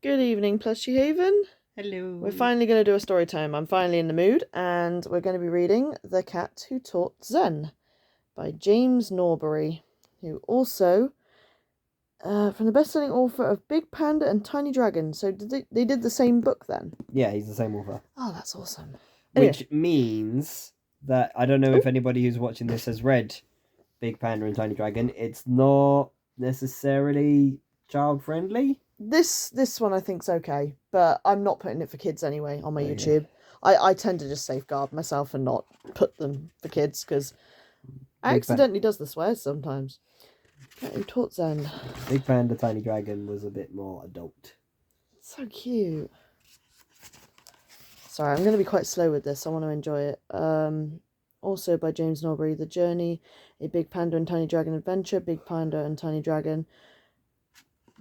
Good evening, Plushie Haven. Hello. We're finally going to do a story time. I'm finally in the mood, and we're going to be reading The Cat Who Taught Zen by James Norbury, who also, from the best-selling author of Big Panda and Tiny Dragon. So they did the same book then? Yeah, he's the same author. Oh, that's awesome. Which means that I don't know if anybody who's watching this has read Big Panda and Tiny Dragon. It's not necessarily child-friendly. This one I think's okay, but I'm not putting it for kids anyway on my YouTube. I tend to just safeguard myself and not put them for kids because I accidentally does the swears sometimes. Cat Who Taught Zen. Big Panda, Tiny Dragon was a bit more adult. So cute. Sorry, I'm going to be quite slow with this. I want to enjoy it. Also by James Norbury, The Journey, A Big Panda and Tiny Dragon Adventure, Big Panda and Tiny Dragon.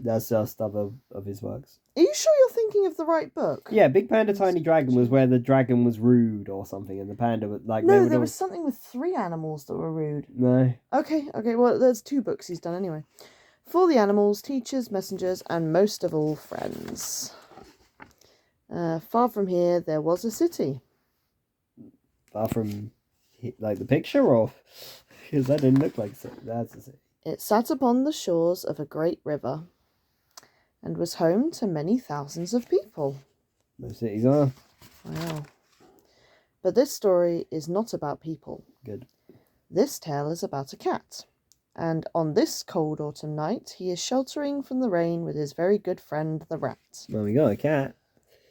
That's just other of his works. Are you sure you're thinking of the right book? Yeah, Big Panda, Tiny Dragon was where the dragon was rude or something, and the panda was like... No, there was something with 3 animals that were rude. No. Okay, well, there's 2 books he's done anyway. For the animals, teachers, messengers, and most of all, friends. Far from here, there was a city. Far from, like, the picture, or... Because that didn't look like so. That's a city. It sat upon the shores of a great river and was home to many thousands of people. Most cities are. Wow. But this story is not about people. Good. This tale is about a cat. And on this cold autumn night, he is sheltering from the rain with his very good friend, the rat. Well, we got a cat.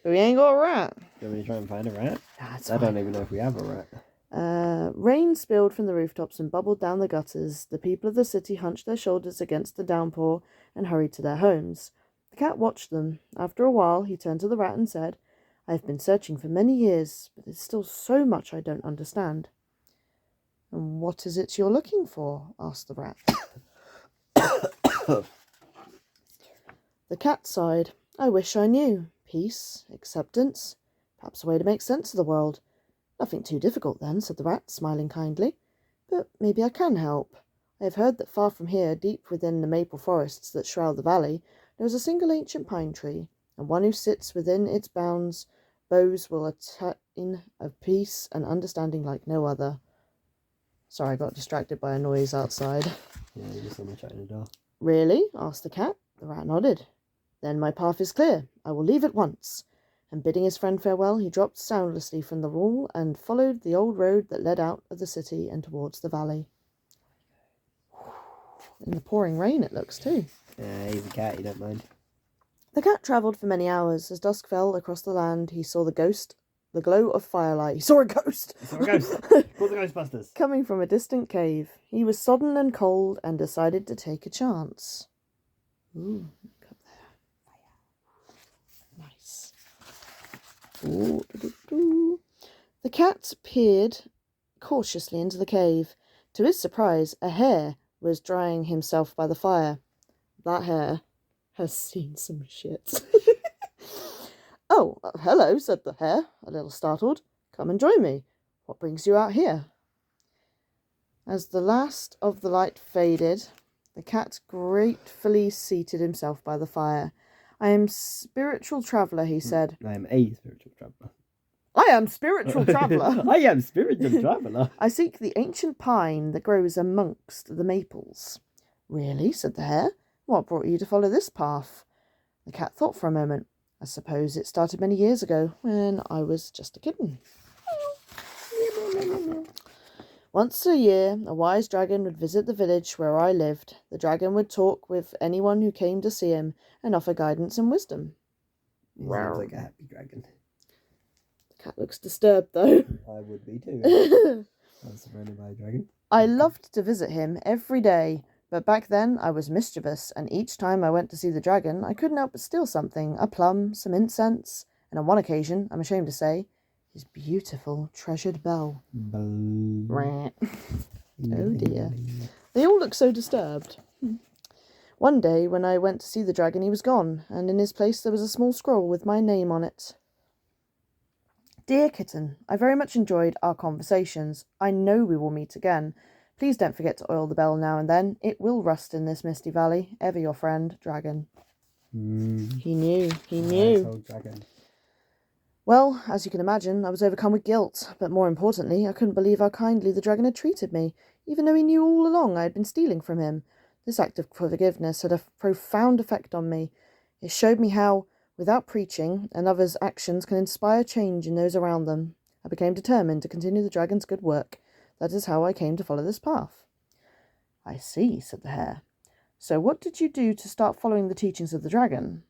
But we ain't got a rat. Do you want me to try and find a rat? I don't even know if we have a rat. Rain spilled from the rooftops and bubbled down the gutters. The people of the city hunched their shoulders against the downpour and hurried to their homes. The cat watched them. After a while, he turned to the rat and said, "I have been searching for many years, but there's still so much I don't understand." "And what is it you're looking for?" asked the rat. The cat sighed. "I wish I knew. Peace, acceptance, perhaps a way to make sense of the world." "Nothing too difficult then," said the rat, smiling kindly. "But maybe I can help. I have heard that far from here, deep within the maple forests that shroud the valley, there is a single ancient pine tree, and one who sits within its bounds boughs will attain of peace and understanding like no other." Sorry, I got distracted by a noise outside. Yeah, you just someone shutting the door. "Really?" asked the cat. The rat nodded. "Then my path is clear. I will leave at once." And bidding his friend farewell, he dropped soundlessly from the wall and followed the old road that led out of the city and towards the valley. In the pouring rain, it looks, too. Yeah, he's a cat, you don't mind. The cat travelled for many hours. As dusk fell across the land, he saw the glow of firelight. He saw a ghost! He saw a ghost! Call the Ghostbusters! Coming from a distant cave. He was sodden and cold and decided to take a chance. Ooh, look up there. Nice. Ooh, doo-doo-doo. The cat peered cautiously into the cave. To his surprise, a hare was drying himself by the fire. That hare has seen some shit. "Oh, hello," said the hare, a little startled. "Come and join me. What brings you out here?" As the last of the light faded, the cat gratefully seated himself by the fire. "I am spiritual traveller," he said. I am a spiritual traveller. "I am spiritual traveller." I am spiritual traveller. "I seek the ancient pine that grows amongst the maples." "Really?" said the hare. "What brought you to follow this path?" The cat thought for a moment. "I suppose it started many years ago, when I was just a kitten." "Once a year, a wise dragon would visit the village where I lived. The dragon would talk with anyone who came to see him and offer guidance and wisdom." He sounds like a happy dragon. The cat looks disturbed, though. I would be too. I was surrounded by a dragon. "I loved to visit him every day, but back then I was mischievous, and each time I went to see the dragon, I couldn't help but steal something, a plum, some incense, and on one occasion, I'm ashamed to say, his beautiful treasured bell." Oh dear. They all look so disturbed. "One day, when I went to see the dragon, he was gone, and in his place there was a small scroll with my name on it. Dear kitten, I very much enjoyed our conversations. I know we will meet again. Please don't forget to oil the bell now and then. It will rust in this misty valley. Ever your friend, Dragon." He knew. Old dragon. Well, as you can imagine, I was overcome with guilt, but more importantly, I couldn't believe how kindly the dragon had treated me, even though he knew all along I had been stealing from him. This act of forgiveness had a profound effect on me. It showed me how, without preaching, another's actions can inspire change in those around them. I became determined to continue the dragon's good work. That is how I came to follow this path. I see, said the hare. So what did you do to start following the teachings of the dragon?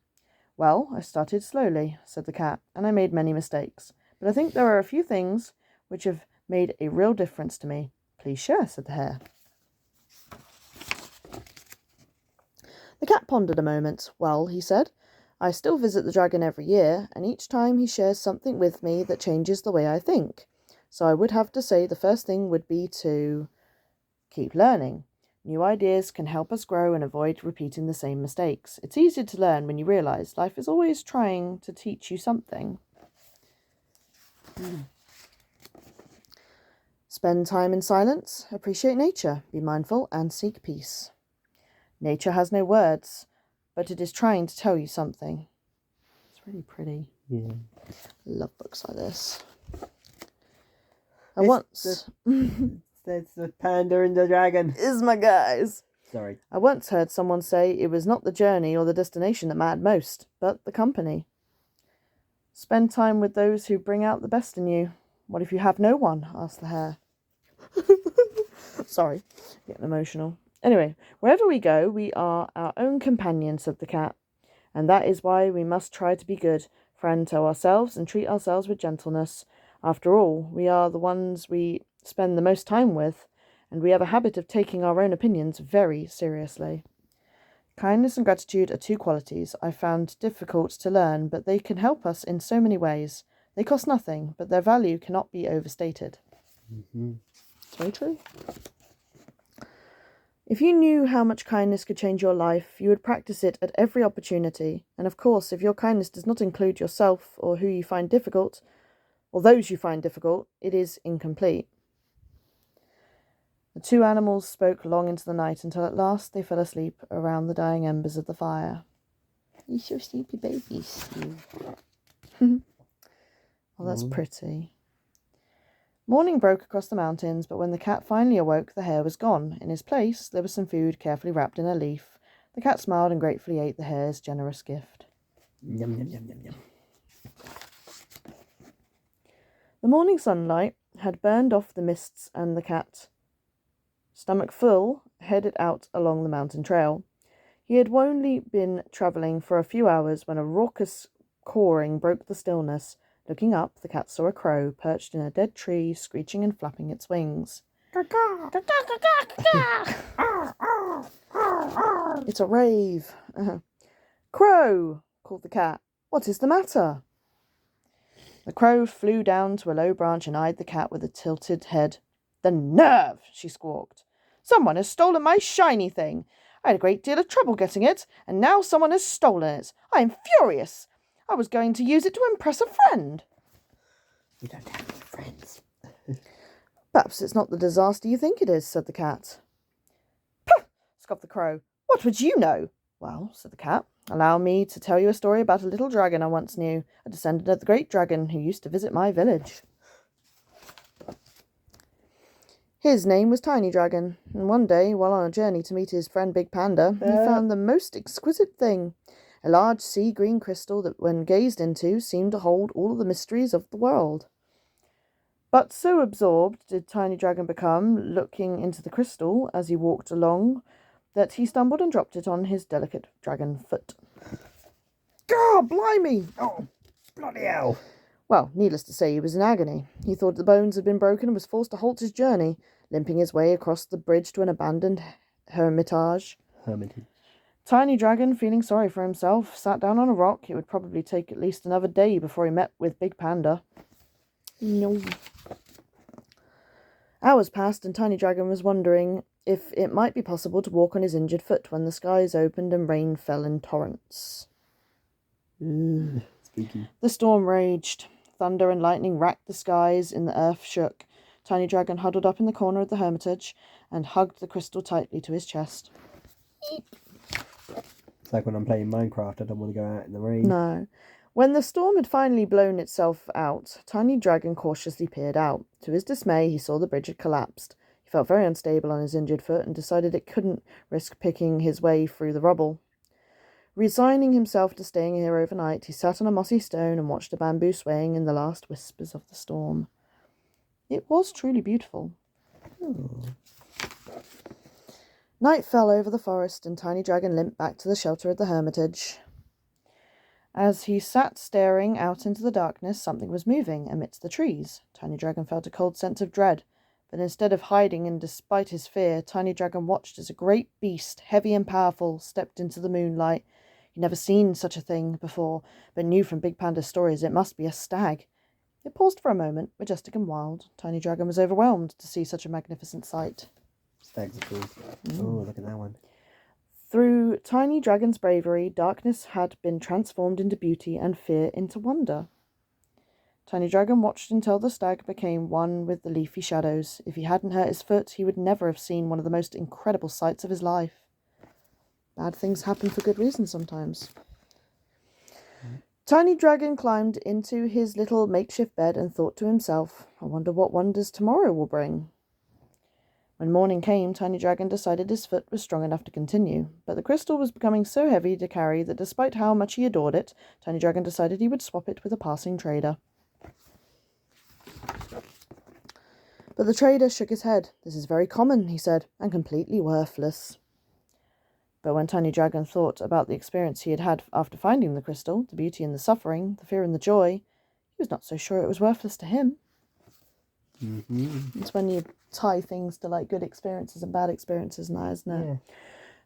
Well, I started slowly, said the cat, and I made many mistakes. But I think there are a few things which have made a real difference to me. Please share, said the hare. The cat pondered a moment. Well, he said, I still visit the dragon every year, and each time he shares something with me that changes the way I think. So I would have to say the first thing would be to keep learning. New ideas can help us grow and avoid repeating the same mistakes. It's easier to learn when you realise life is always trying to teach you something. Spend time in silence, appreciate nature, be mindful and seek peace. Nature has no words, but it is trying to tell you something. It's really pretty. Yeah. I love books like this. That's the panda and the dragon. Is my guys. Sorry. I once heard someone say it was not the journey or the destination that mattered most, but the company. Spend time with those who bring out the best in you. What if you have no one? Asked the hare. Sorry, getting emotional. Anyway, wherever we go, we are our own companions, said the cat. And that is why we must try to be good friends to ourselves and treat ourselves with gentleness. After all, we are the ones we spend the most time with, and we have a habit of taking our own opinions very seriously. Kindness and gratitude are two qualities I found difficult to learn, but they can help us in so many ways. They cost nothing, but their value cannot be overstated. Mm-hmm. It's very true. If you knew how much kindness could change your life, you would practice it at every opportunity. And of course, if your kindness does not include yourself or who you find difficult, or those you find difficult, it is incomplete. The two animals spoke long into the night until at last they fell asleep around the dying embers of the fire. You're so sleepy, babies. Oh, that's pretty. Morning broke across the mountains, but when the cat finally awoke, the hare was gone. In his place, there was some food carefully wrapped in a leaf. The cat smiled and gratefully ate the hare's generous gift. Yum, yum, yum, yum, yum. The morning sunlight had burned off the mists, and the cat, stomach full, headed out along the mountain trail. He had only been travelling for a few hours when a raucous cawing broke the stillness. Looking up, the cat saw a crow perched in a dead tree, screeching and flapping its wings. It's a rave. Crow, called the cat. What is the matter? The crow flew down to a low branch and eyed the cat with a tilted head. The nerve, she squawked. Someone has stolen my shiny thing. I had a great deal of trouble getting it, and now someone has stolen it. I am furious. I was going to use it to impress a friend. You don't have any friends. Perhaps it's not the disaster you think it is, said the cat. Puh, scoffed the crow. What would you know? Well, said the cat, allow me to tell you a story about a little dragon I once knew, a descendant of the great dragon who used to visit my village. His name was Tiny Dragon, and one day, while on a journey to meet his friend Big Panda, he found the most exquisite thing, a large sea-green crystal that, when gazed into, seemed to hold all the mysteries of the world. But so absorbed did Tiny Dragon become, looking into the crystal as he walked along, that he stumbled and dropped it on his delicate dragon foot. Gah, blimey! Oh, bloody hell! Well, needless to say, he was in agony. He thought the bones had been broken and was forced to halt his journey, limping his way across the bridge to an abandoned hermitage. Tiny Dragon, feeling sorry for himself, sat down on a rock. It would probably take at least another day before he met with Big Panda. No. Hours passed, and Tiny Dragon was wondering if it might be possible to walk on his injured foot when the skies opened and rain fell in torrents. Spooky. The storm raged. Thunder and lightning racked the skies, and the earth shook. Tiny Dragon huddled up in the corner of the hermitage and hugged the crystal tightly to his chest. It's like when I'm playing Minecraft, I don't want to go out in the rain. No. When the storm had finally blown itself out, Tiny Dragon cautiously peered out. To his dismay, he saw the bridge had collapsed. He felt very unstable on his injured foot and decided it couldn't risk picking his way through the rubble. Resigning himself to staying here overnight, he sat on a mossy stone and watched the bamboo swaying in the last whispers of the storm. It was truly beautiful. Oh. Night fell over the forest, and Tiny Dragon limped back to the shelter of the hermitage. As he sat staring out into the darkness, something was moving amidst the trees. Tiny Dragon felt a cold sense of dread, but instead of hiding and despite his fear, Tiny Dragon watched as a great beast, heavy and powerful, stepped into the moonlight. He'd never seen such a thing before, but knew from Big Panda's stories it must be a stag. It paused for a moment, majestic and wild. Tiny Dragon was overwhelmed to see such a magnificent sight. Stags are cool. Oh, look at that one. Through Tiny Dragon's bravery, darkness had been transformed into beauty and fear into wonder. Tiny Dragon watched until the stag became one with the leafy shadows. If he hadn't hurt his foot, he would never have seen one of the most incredible sights of his life. Bad things happen for good reason sometimes. Tiny Dragon climbed into his little makeshift bed and thought to himself, I wonder what wonders tomorrow will bring. When morning came, Tiny Dragon decided his foot was strong enough to continue, but the crystal was becoming so heavy to carry that despite how much he adored it, Tiny Dragon decided he would swap it with a passing trader. But the trader shook his head. This is very common, he said, and completely worthless. But when Tiny Dragon thought about the experience he had had after finding the crystal, the beauty and the suffering, the fear and the joy, he was not so sure it was worthless to him. Mm-hmm. It's when you tie things to like good experiences and bad experiences now, isn't it? Yeah.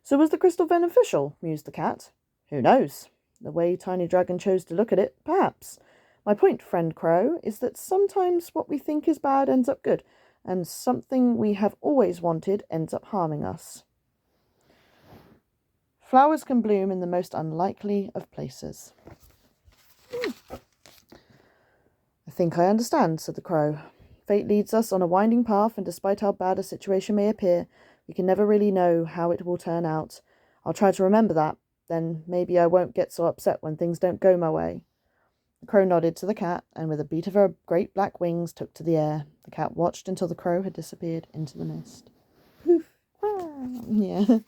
So was the crystal beneficial? Mused the cat. Who knows? The way Tiny Dragon chose to look at it, perhaps. My point, friend Crow, is that sometimes what we think is bad ends up good, and something we have always wanted ends up harming us. Flowers can bloom in the most unlikely of places. I think I understand, said the crow. Fate leads us on a winding path, and despite how bad a situation may appear, we can never really know how it will turn out. I'll try to remember that, then maybe I won't get so upset when things don't go my way. The crow nodded to the cat, and with a beat of her great black wings took to the air. The cat watched until the crow had disappeared into the mist. Poof! Yeah.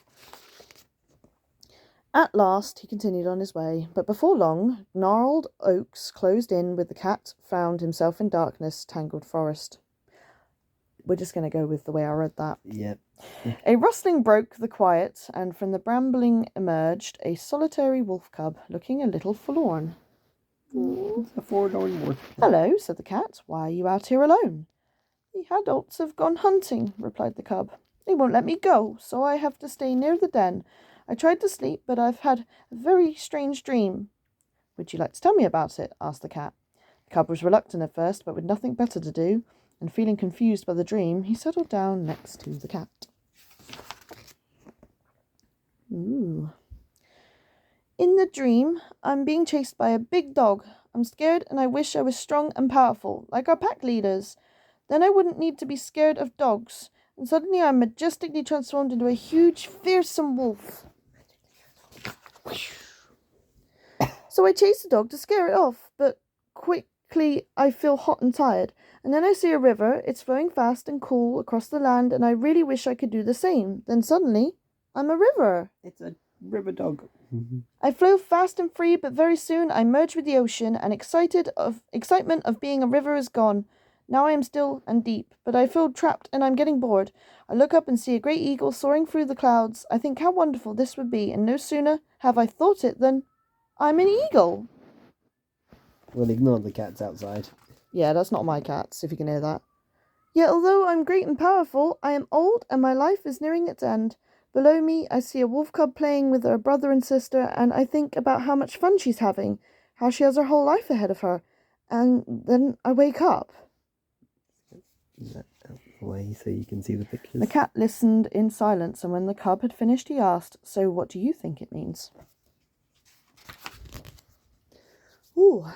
At last he continued on his way, but before long, gnarled oaks closed in with the cat found himself in darkness, tangled forest. We're just going to go with the way I read that. Yep. A rustling broke the quiet, and from the brambling emerged a solitary wolf cub, looking a little forlorn. A forlorn wolf. Hello, said the cat. Why are you out here alone? The adults have gone hunting, replied the cub. They won't let me go, so I have to stay near the den. I tried to sleep, but I've had a very strange dream. Would you like to tell me about it? Asked the cat. The cub was reluctant at first, but with nothing better to do, and feeling confused by the dream, he settled down next to the cat. Ooh. In the dream, I'm being chased by a big dog. I'm scared and I wish I was strong and powerful, like our pack leaders. Then I wouldn't need to be scared of dogs, and suddenly I'm majestically transformed into a huge, fearsome wolf. So I chase the dog to scare it off, but quickly I feel hot and tired, and then I see a river. It's flowing fast and cool across the land, and I really wish I could do the same. Then suddenly, I'm a river. It's a river dog. I flow fast and free, but very soon I merge with the ocean, and excitement of being a river is gone. Now I am still and deep, but I feel trapped and I'm getting bored. I look up and see a great eagle soaring through the clouds. I think how wonderful this would be, and no sooner have I thought it than I'm an eagle. We'll ignore the cats outside. Yeah, that's not my cats, if you can hear that. Yet although I'm great and powerful, I am old and my life is nearing its end. Below me, I see a wolf cub playing with her brother and sister, and I think about how much fun she's having, how she has her whole life ahead of her. And then I wake up. That out the way so you can see the pictures. The cat listened in silence, and when the cub had finished, he asked, So what do you think it means? Ooh.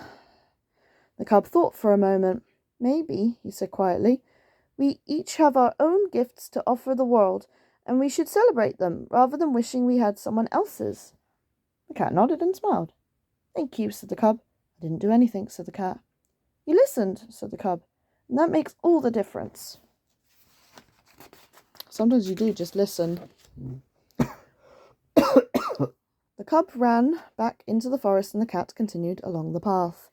The cub thought for a moment. Maybe, he said quietly, we each have our own gifts to offer the world, and we should celebrate them rather than wishing we had someone else's. The cat nodded and smiled. "Thank you," said the cub. "I didn't do anything," said the cat. "You listened," said the cub, "and that makes all the difference." Sometimes you do just listen. The cub ran back into the forest and the cat continued along the path.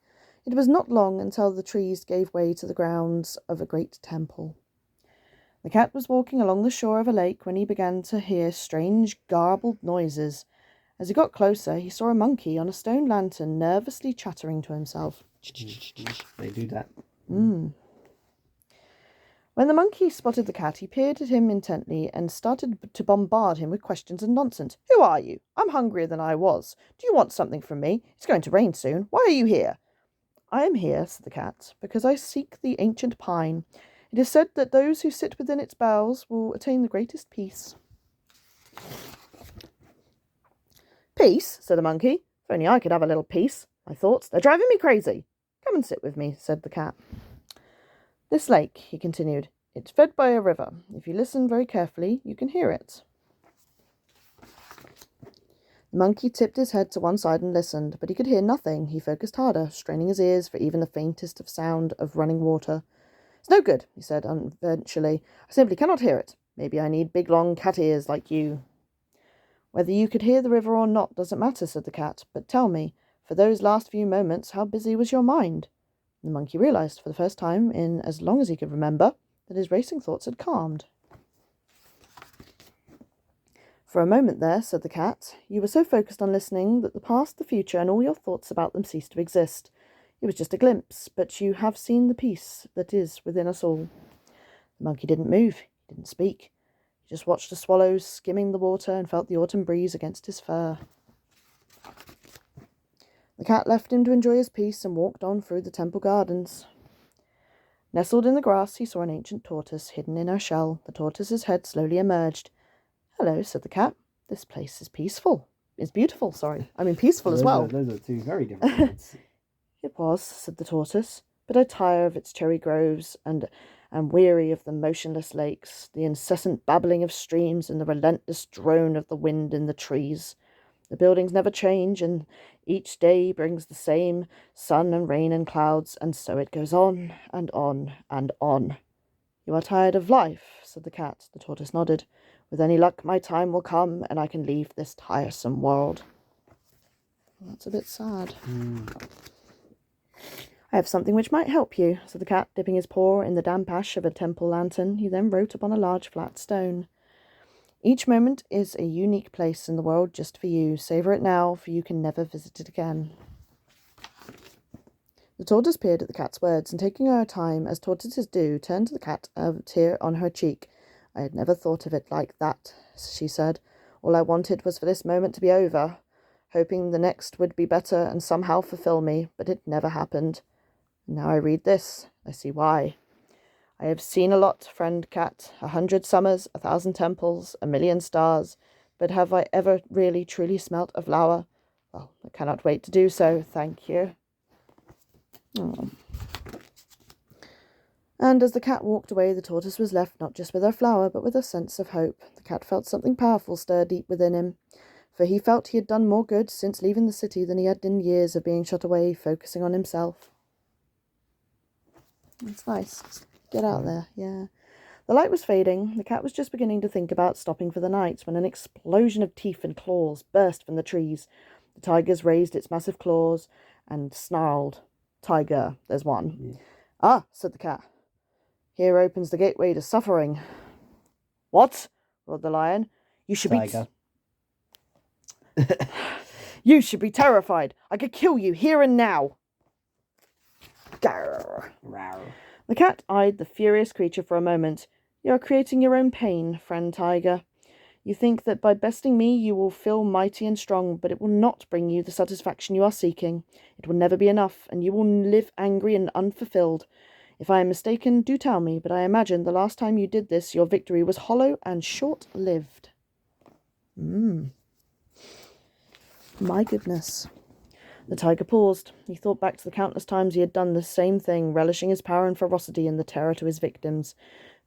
It was not long until the trees gave way to the grounds of a great temple. The cat was walking along the shore of a lake when he began to hear strange, garbled noises. As he got closer, he saw a monkey on a stone lantern nervously chattering to himself. They do that. When the monkey spotted the cat, he peered at him intently and started to bombard him with questions and nonsense. "Who are you? I'm hungrier than I was. Do you want something from me? It's going to rain soon. Why are you here?" "I am here," said the cat, "because I seek the ancient pine. It is said that those who sit within its boughs will attain the greatest peace." "Peace?" said the monkey. "If only I could have a little peace. My thoughts, they're driving me crazy." "Come and sit with me," said the cat. "This lake," he continued, "it's fed by a river. If you listen very carefully, you can hear it." The monkey tipped his head to one side and listened, but he could hear nothing. He focused harder, straining his ears for even the faintest of sound of running water. "It's no good," he said eventually. "I simply cannot hear it. Maybe I need big, long cat ears like you." "Whether you could hear the river or not doesn't matter," said the cat. "But tell me, for those last few moments, how busy was your mind?" The monkey realized, for the first time in as long as he could remember, that his racing thoughts had calmed. "For a moment there," said the cat, "you were so focused on listening that the past, the future, and all your thoughts about them ceased to exist. It was just a glimpse, but you have seen the peace that is within us all." The monkey didn't move. He didn't speak. He just watched the swallows skimming the water and felt the autumn breeze against his fur. The cat left him to enjoy his peace and walked on through the temple gardens. Nestled in the grass, he saw an ancient tortoise hidden in her shell. The tortoise's head slowly emerged. "Hello," said the cat. "This place is peaceful. It's beautiful, sorry. I mean peaceful as well." Those are two very different words. "It was," said the tortoise, "but I tire of its cherry groves and am weary of the motionless lakes, the incessant babbling of streams, and the relentless drone of the wind in the trees. The buildings never change, and each day brings the same sun and rain and clouds, and so it goes on and on and on." "You are tired of life," said the cat. The tortoise nodded. "With any luck, my time will come, and I can leave this tiresome world." Well, that's a bit sad. "I have something which might help you," said the cat, dipping his paw in the damp ash of a temple lantern. He then wrote upon a large flat stone. "Each moment is a unique place in the world just for you. Savor it now, for you can never visit it again." The tortoise peered at the cat's words, and taking her time, as tortoises do, turned to the cat, a tear on her cheek. "I had never thought of it like that," she said. "All I wanted was for this moment to be over, hoping the next would be better and somehow fulfill me, but it never happened. And now I read this. I see why. I have seen a lot, friend cat, 100 summers, 1,000 temples, 1,000,000 stars, but have I ever really truly smelt a flower? Well, I cannot wait to do so, thank you." Oh. And as the cat walked away, the tortoise was left not just with her flower, but with a sense of hope. The cat felt something powerful stir deep within him, for he felt he had done more good since leaving the city than he had in years of being shut away, focusing on himself. It's nice. Get out there, yeah. The light was fading. The cat was just beginning to think about stopping for the night when an explosion of teeth and claws burst from the trees. The tigers raised its massive claws and snarled. "Tiger, there's one." Yeah. "Ah," said the cat. "Here opens the gateway to suffering." "What?" roared the lion. "You should Tiger. You should be terrified. I could kill you here and now." Grrr. Rawr. The cat eyed the furious creature for a moment. "You are creating your own pain, friend tiger. You think that by besting me you will feel mighty and strong, but it will not bring you the satisfaction you are seeking. It will never be enough, and you will live angry and unfulfilled. If I am mistaken, do tell me, but I imagine the last time you did this, your victory was hollow and short-lived." My goodness. The tiger paused. He thought back to the countless times he had done the same thing, relishing his power and ferocity and the terror to his victims.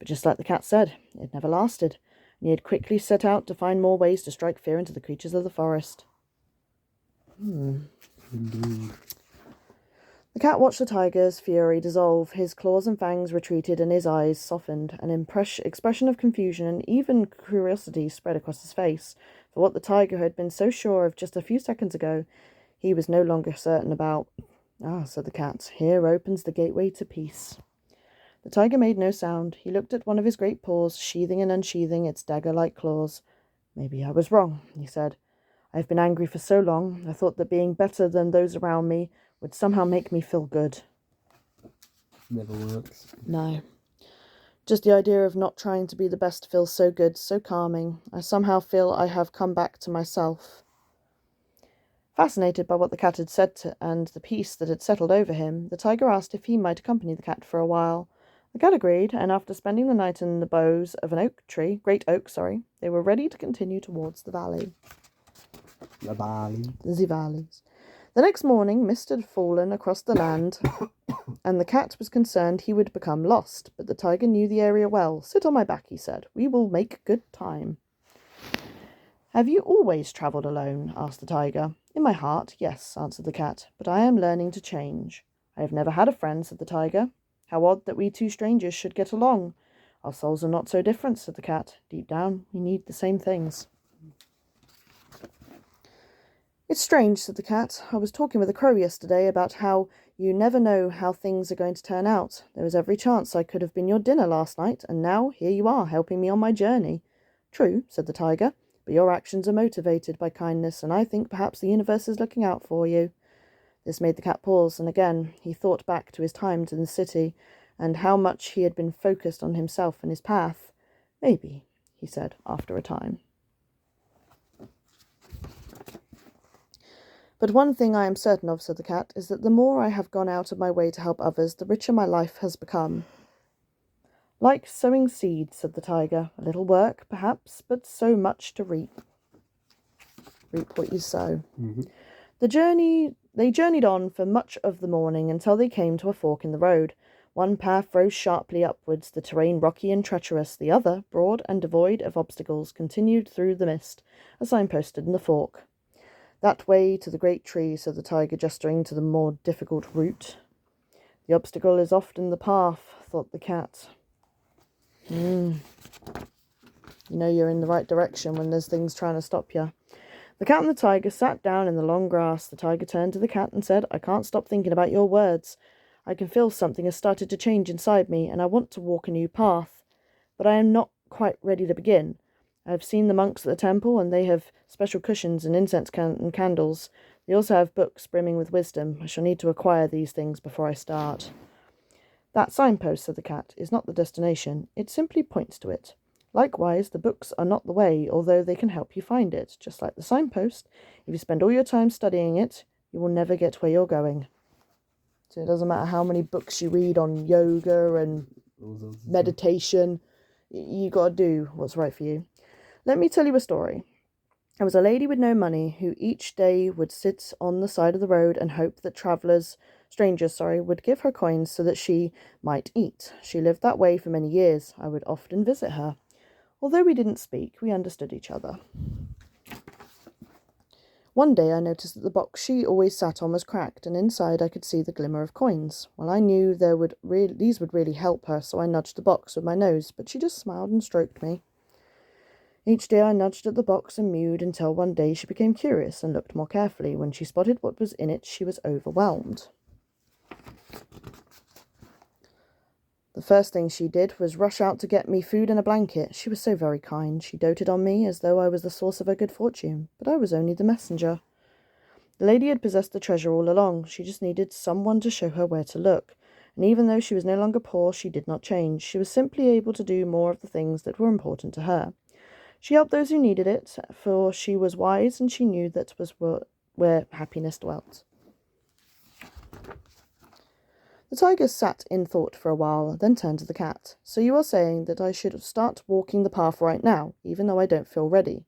But just like the cat said, it never lasted, and he had quickly set out to find more ways to strike fear into the creatures of the forest. Indeed. The cat watched the tiger's fury dissolve. His claws and fangs retreated and his eyes softened. An expression of confusion and even curiosity spread across his face. For what the tiger had been so sure of just a few seconds ago, he was no longer certain about. "Ah," said the cat, "here opens the gateway to peace." The tiger made no sound. He looked at one of his great paws, sheathing and unsheathing its dagger-like claws. "Maybe I was wrong," he said. "I have been angry for so long. I thought that being better than those around me would somehow make me feel good." Never works. No. Just the idea of not trying to be the best feels so good, so calming. I somehow feel I have come back to myself. Fascinated by what the cat had said and the peace that had settled over him, the tiger asked if he might accompany the cat for a while. The cat agreed, and after spending the night in the boughs of an great oak, they were ready to continue towards the valley. The valley. The valleys. The next morning, mist had fallen across the land, and the cat was concerned he would become lost, but the tiger knew the area well. "Sit on my back," he said. "We will make good time." "Have you always travelled alone?" asked the tiger. "In my heart, yes," answered the cat, "but I am learning to change." "I have never had a friend," said the tiger. "How odd that we two strangers should get along." "Our souls are not so different," said the cat. "Deep down, we need the same things." "It's strange," said the cat. "I was talking with a crow yesterday about how you never know how things are going to turn out. There was every chance I could have been your dinner last night, and now here you are, helping me on my journey." "True," said the tiger, "but your actions are motivated by kindness, and I think perhaps the universe is looking out for you." This made the cat pause, and again he thought back to his time in the city, and how much he had been focused on himself and his path. "Maybe," he said after a time. "But one thing I am certain of," said the cat, "is that the more I have gone out of my way to help others, the richer my life has become." "Like sowing seeds," said the tiger. "A little work, perhaps, but so much to reap." Reap what you sow. Mm-hmm. They journeyed on for much of the morning until they came to a fork in the road. One path rose sharply upwards, the terrain rocky and treacherous. The other, broad and devoid of obstacles, continued through the mist. A sign posted in the fork. "That way to the great tree," said the tiger, gesturing to the more difficult route. "The obstacle is often the path," thought the cat. You know you're in the right direction when there's things trying to stop you. The cat and the tiger sat down in the long grass. The tiger turned to the cat and said, "I can't stop thinking about your words. I can feel something has started to change inside me, and I want to walk a new path. But I am not quite ready to begin. I have seen the monks at the temple, and they have special cushions and incense and candles. They also have books brimming with wisdom. I shall need to acquire these things before I start." "That signpost," said the cat, "is not the destination. It simply points to it. Likewise, the books are not the way, although they can help you find it. Just like the signpost, if you spend all your time studying it, you will never get where you're going." So it doesn't matter how many books you read on yoga and meditation, you got to do what's right for you. Let me tell you a story. There was a lady with no money who each day would sit on the side of the road and hope that strangers, would give her coins so that she might eat. She lived that way for many years. I would often visit her. Although we didn't speak, we understood each other. One day I noticed that the box she always sat on was cracked, and inside I could see the glimmer of coins. Well, I knew these would really help her, so I nudged the box with my nose, but she just smiled and stroked me. Each day I nudged at the box and mewed until one day she became curious and looked more carefully. When she spotted what was in it, she was overwhelmed. The first thing she did was rush out to get me food and a blanket. She was so very kind. She doted on me as though I was the source of her good fortune, but I was only the messenger. The lady had possessed the treasure all along. She just needed someone to show her where to look. And even though she was no longer poor, she did not change. She was simply able to do more of the things that were important to her. She helped those who needed it, for she was wise and she knew that was where happiness dwelt. The tiger sat in thought for a while, then turned to the cat. "So you are saying that I should start walking the path right now, even though I don't feel ready?"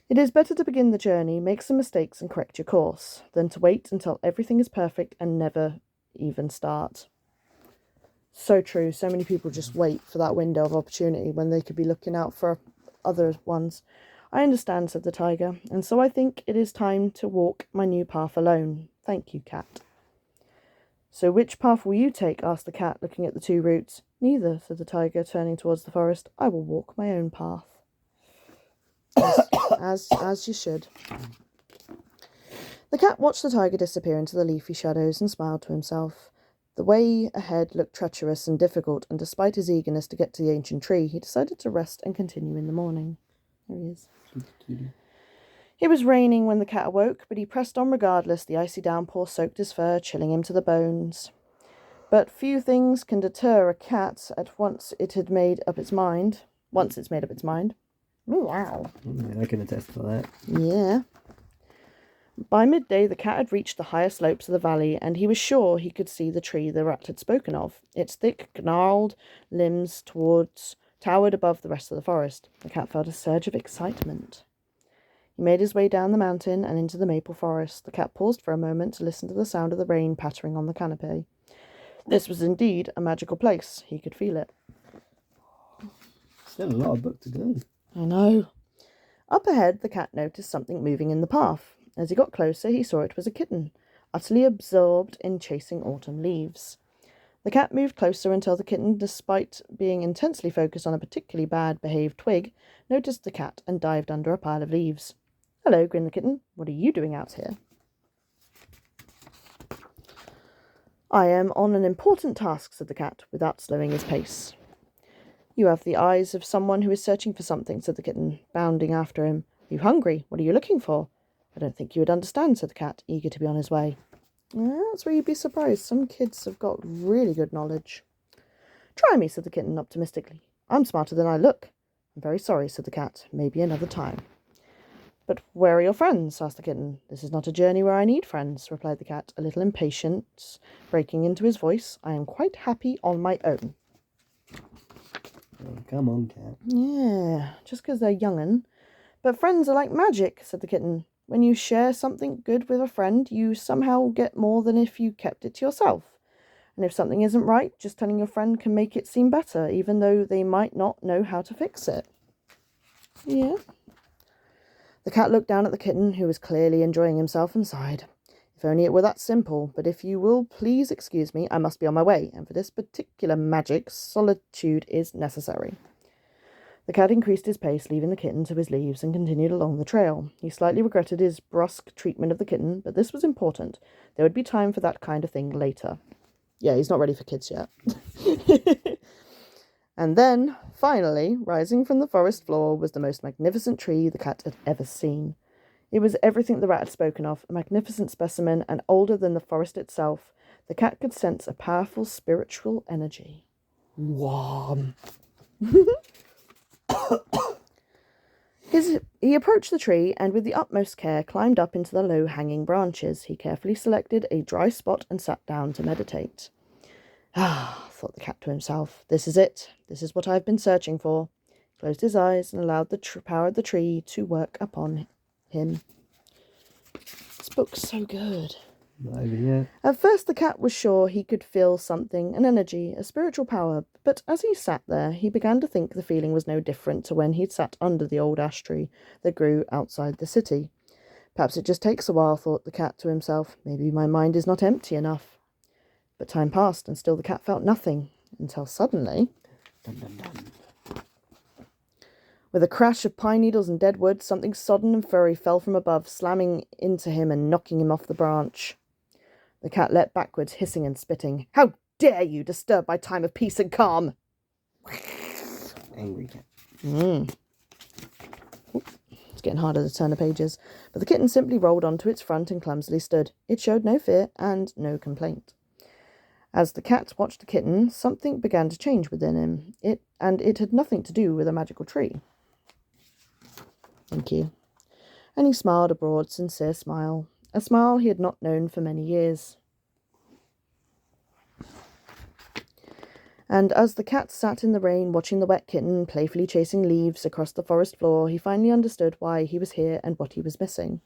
"It is better to begin the journey, make some mistakes and correct your course, than to wait until everything is perfect and never even start." So true. So many people just wait for that window of opportunity when they could be looking out for other ones. I understand, said the tiger, and so I think it is time to walk my new path alone. Thank you, cat. So which path will you take? Asked the cat, looking at the two routes. Neither, said the tiger, turning towards the forest. I will walk my own path. As you should. The cat watched the tiger disappear into the leafy shadows and smiled to himself. The way ahead looked treacherous and difficult, and despite his eagerness to get to the ancient tree, he decided to rest and continue in the morning. There he is. It was raining when the cat awoke, but he pressed on regardless. The icy downpour soaked his fur, chilling him to the bones. But few things can deter a cat once it's made up its mind. Wow. I can attest to that. Yeah. By midday, the cat had reached the higher slopes of the valley, and he was sure he could see the tree the rat had spoken of. Its thick, gnarled limbs towered above the rest of the forest. The cat felt a surge of excitement. He made his way down the mountain and into the maple forest. The cat paused for a moment to listen to the sound of the rain pattering on the canopy. This was indeed a magical place. He could feel it. Still a lot of book to go. I know. Up ahead, the cat noticed something moving in the path. As he got closer, he saw it was a kitten, utterly absorbed in chasing autumn leaves. The cat moved closer until the kitten, despite being intensely focused on a particularly bad-behaved twig, noticed the cat and dived under a pile of leaves. Hello, grinned the kitten. What are you doing out here? I am on an important task, said the cat, without slowing his pace. You have the eyes of someone who is searching for something, said the kitten, bounding after him. Are you hungry? What are you looking for? I don't think you would understand, said the cat, eager to be on his way. That's where you'd be surprised. Some kids have got really good knowledge. Try me, said the kitten optimistically. I'm smarter than I look. I'm very sorry, said the cat. Maybe another time. But where are your friends? Asked the kitten. This is not a journey where I need friends, replied the cat, a little impatient, breaking into his voice. I am quite happy on my own. Oh, come on, cat. Yeah, just because they're young'un. But friends are like magic, said the kitten. When you share something good with a friend, you somehow get more than if you kept it to yourself. And if something isn't right, just telling your friend can make it seem better, even though they might not know how to fix it. Yeah. The cat looked down at the kitten, who was clearly enjoying himself, and sighed. If only it were that simple, but if you will please excuse me, I must be on my way, and for this particular magic, solitude is necessary. The cat increased his pace, leaving the kitten to his leaves, and continued along the trail. He slightly regretted his brusque treatment of the kitten, but this was important. There would be time for that kind of thing later. Yeah, he's not ready for kids yet. And then, finally, rising from the forest floor was the most magnificent tree the cat had ever seen. It was everything the rat had spoken of, a magnificent specimen, and older than the forest itself. The cat could sense a powerful spiritual energy. Wham! He approached the tree and with the utmost care climbed up into the low-hanging branches. He carefully selected a dry spot and sat down to meditate. Ah, thought the cat to himself, this is it. This is what I've been searching for. He closed his eyes and allowed the power of the tree to work upon him. This book's so good. Not over yet. At first the cat was sure he could feel something, an energy, a spiritual power, but as he sat there, he began to think the feeling was no different to when he'd sat under the old ash tree that grew outside the city. Perhaps it just takes a while, thought the cat to himself. Maybe my mind is not empty enough. But time passed, and still the cat felt nothing, until suddenly... Dun, dun, dun. With a crash of pine needles and dead wood, something sodden and furry fell from above, slamming into him and knocking him off the branch. The cat leapt backwards, hissing and spitting. How dare you disturb my time of peace and calm? Angry cat. It's getting harder to turn the pages. But the kitten simply rolled onto its front and clumsily stood. It showed no fear and no complaint. As the cat watched the kitten, something began to change within him. It had nothing to do with a magical tree. Thank you. And he smiled a broad, sincere smile. A smile he had not known for many years. And as the cat sat in the rain watching the wet kitten playfully chasing leaves across the forest floor, he finally understood why he was here and what he was missing.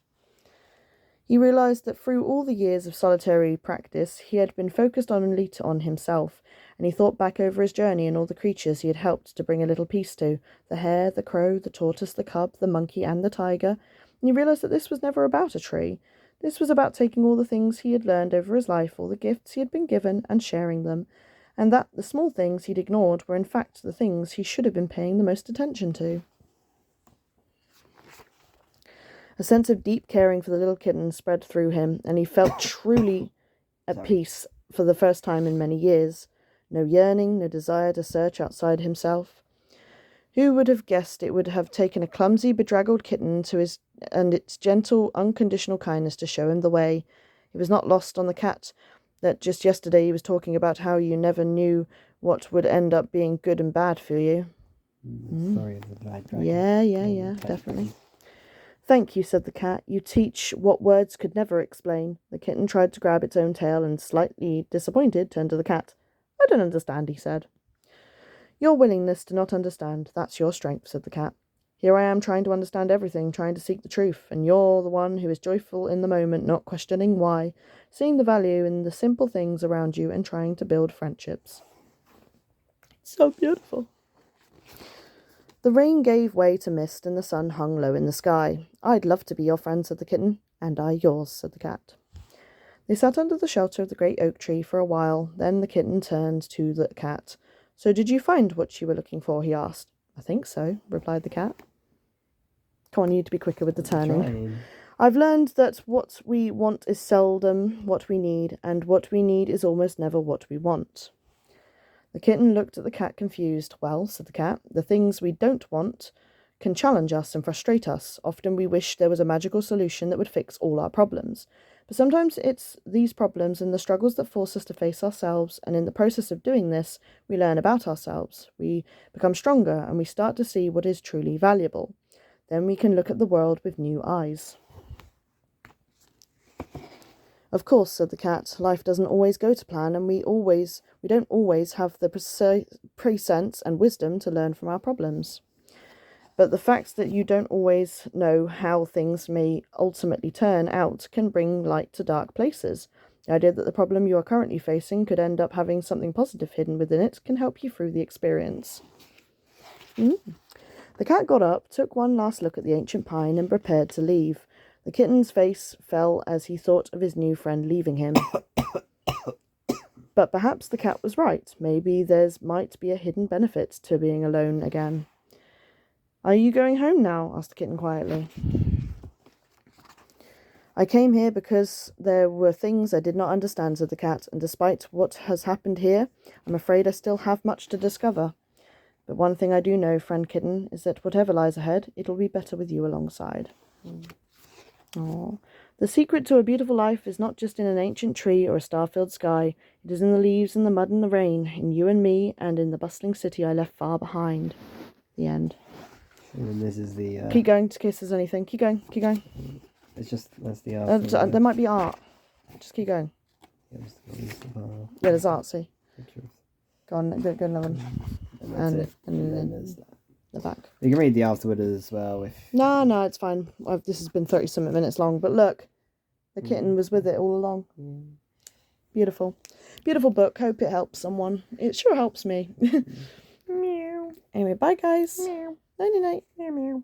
He realised that through all the years of solitary practice, he had been focused only on himself, and he thought back over his journey and all the creatures he had helped to bring a little peace to, the hare, the crow, the tortoise, the cub, the monkey, and the tiger, and he realised that this was never about a tree. This was about taking all the things he had learned over his life, all the gifts he had been given, and sharing them, and that the small things he'd ignored were in fact the things he should have been paying the most attention to. A sense of deep caring for the little kitten spread through him, and he felt truly at peace for the first time in many years. No yearning, no desire to search outside himself. Who would have guessed it would have taken a clumsy, bedraggled kitten and its gentle, unconditional kindness to show him the way? He was not lost on the cat that just yesterday he was talking about how you never knew what would end up being good and bad for you. Story of the Black Dragon. Yeah, definitely. Thank you, said the cat. You teach what words could never explain. The kitten tried to grab its own tail and, slightly disappointed, turned to the cat. I don't understand, he said. Your willingness to not understand, that's your strength, said the cat. Here I am trying to understand everything, trying to seek the truth, and you're the one who is joyful in the moment, not questioning why, seeing the value in the simple things around you and trying to build friendships. It's so beautiful. The rain gave way to mist and the sun hung low in the sky. I'd love to be your friend, said the kitten. And I yours, said the cat. They sat under the shelter of the great oak tree for a while. Then the kitten turned to the cat. So did you find what you were looking for? He asked. I think so, replied the cat. Come on, you need to be quicker with the turning. I've learned that what we want is seldom what we need, and what we need is almost never what we want. The kitten looked at the cat confused. Well, said the cat, the things we don't want can challenge us and frustrate us. Often we wish there was a magical solution that would fix all our problems. But sometimes it's these problems and the struggles that force us to face ourselves, and in the process of doing this, we learn about ourselves. We become stronger, and we start to see what is truly valuable. Then we can look at the world with new eyes. Of course, said the cat, life doesn't always go to plan, and we don't always have the presence and wisdom to learn from our problems. But the fact that you don't always know how things may ultimately turn out can bring light to dark places. The idea that the problem you are currently facing could end up having something positive hidden within it can help you through the experience. The cat got up, took one last look at the ancient pine, and prepared to leave. The kitten's face fell as he thought of his new friend leaving him. But perhaps the cat was right. Maybe there might be a hidden benefit to being alone again. Are you going home now? Asked the kitten quietly. I came here because there were things I did not understand, said the cat, and despite what has happened here, I'm afraid I still have much to discover. But one thing I do know, friend kitten, is that whatever lies ahead, it'll be better with you alongside. Aww. The secret to a beautiful life is not just in an ancient tree or a star-filled sky. It is in the leaves and the mud and the rain, in you and me, and in the bustling city I left far behind. The end. And this is the... Keep going to kiss there's anything. Keep going. It's just, that's the art. There might be art. Just keep going. Yeah, there's art, see. Go on, go another one. And then the back. You can read the afterward as well if... No, it's fine. This has been 30-something minutes long, but look. The kitten was with it all along. Beautiful. Beautiful book. Hope it helps someone. It sure helps me. Meow. Anyway, bye guys. Meow. Nighty night. Meow meow.